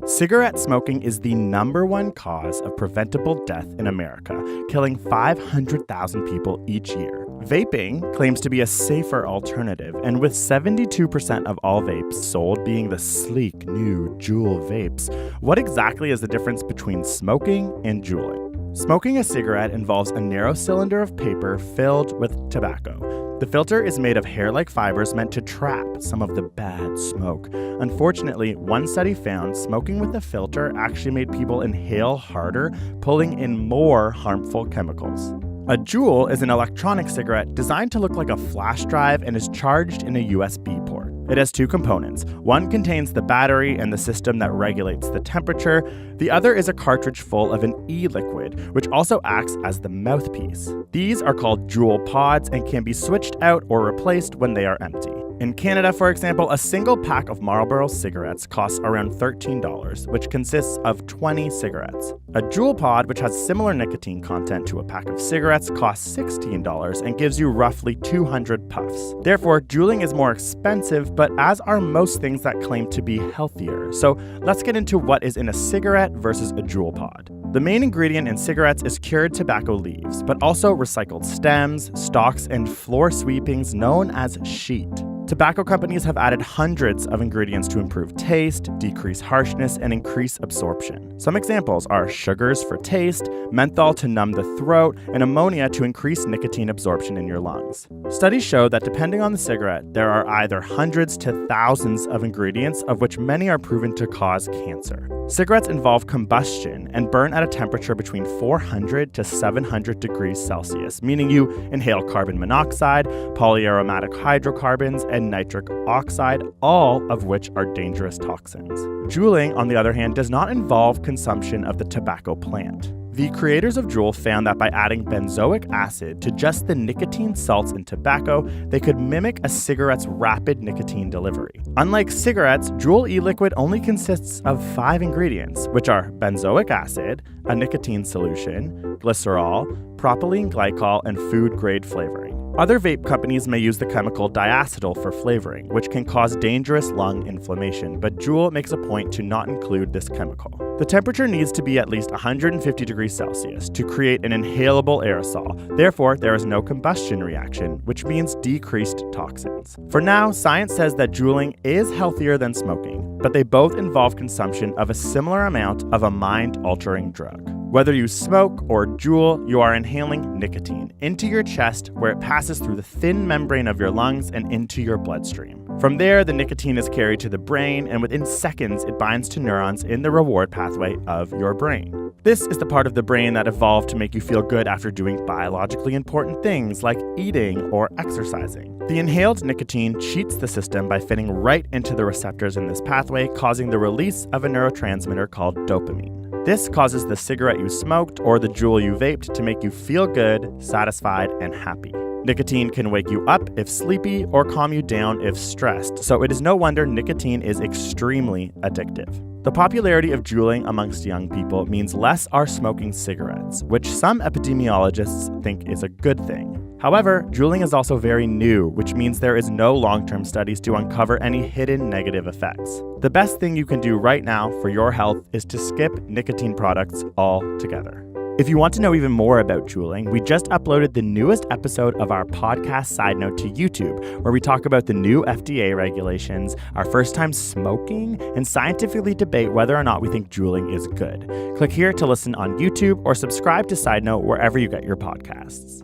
Cigarette smoking is the #1 cause of preventable death in America, killing 500,000 people each year. Vaping claims to be a safer alternative, and with 72% of all vapes sold being the sleek new Juul vapes, what exactly is the difference between smoking and juuling? Smoking a cigarette involves a narrow cylinder of paper filled with tobacco. The filter is made of hair-like fibers meant to trap some of the bad smoke. Unfortunately, one study found smoking with the filter actually made people inhale harder, pulling in more harmful chemicals. A Juul is an electronic cigarette designed to look like a flash drive and is charged in a USB port. It has 2 components. One contains the battery and the system that regulates the temperature. The other is a cartridge full of an e-liquid, which also acts as the mouthpiece. These are called Juul pods and can be switched out or replaced when they are empty. In Canada, for example, a single pack of Marlboro cigarettes costs around $13, which consists of 20 cigarettes. A Juul pod, which has similar nicotine content to a pack of cigarettes, costs $16 and gives you roughly 200 puffs. Therefore, juuling is more expensive, but as are most things that claim to be healthier. So let's get into what is in a cigarette versus a Juul pod. The main ingredient in cigarettes is cured tobacco leaves, but also recycled stems, stalks, and floor sweepings known as sheet. Tobacco companies have added hundreds of ingredients to improve taste, decrease harshness, and increase absorption. Some examples are sugars for taste, menthol to numb the throat, and ammonia to increase nicotine absorption in your lungs. Studies show that depending on the cigarette, there are either hundreds to thousands of ingredients, of which many are proven to cause cancer. Cigarettes involve combustion and burn at a temperature between 400 to 700 degrees Celsius, meaning you inhale carbon monoxide, polyaromatic hydrocarbons, and nitric oxide, all of which are dangerous toxins. Juuling, on the other hand, does not involve consumption of the tobacco plant. The creators of Juul found that by adding benzoic acid to just the nicotine salts in tobacco, they could mimic a cigarette's rapid nicotine delivery. Unlike cigarettes, Juul e-liquid only consists of 5 ingredients, which are benzoic acid, a nicotine solution, glycerol, propylene glycol, and food-grade flavoring. Other vape companies may use the chemical diacetyl for flavoring, which can cause dangerous lung inflammation, but Juul makes a point to not include this chemical. The temperature needs to be at least 150 degrees Celsius to create an inhalable aerosol. Therefore, there is no combustion reaction, which means decreased toxins. For now, science says that juuling is healthier than smoking, but they both involve consumption of a similar amount of a mind-altering drug. Whether you smoke or juul, you are inhaling nicotine into your chest where it passes through the thin membrane of your lungs and into your bloodstream. From there, the nicotine is carried to the brain, and within seconds, it binds to neurons in the reward pathway of your brain. This is the part of the brain that evolved to make you feel good after doing biologically important things like eating or exercising. The inhaled nicotine cheats the system by fitting right into the receptors in this pathway, causing the release of a neurotransmitter called dopamine. This causes the cigarette you smoked or the Juul you vaped to make you feel good, satisfied, and happy. Nicotine can wake you up if sleepy or calm you down if stressed, so it is no wonder nicotine is extremely addictive. The popularity of juuling amongst young people means less are smoking cigarettes, which some epidemiologists think is a good thing. However, juuling is also very new, which means there is no long-term studies to uncover any hidden negative effects. The best thing you can do right now for your health is to skip nicotine products altogether. If you want to know even more about juuling, we just uploaded the newest episode of our podcast Side Note to YouTube, where we talk about the new FDA regulations, our first time smoking, and scientifically debate whether or not we think juuling is good. Click here to listen on YouTube or subscribe to Side Note wherever you get your podcasts.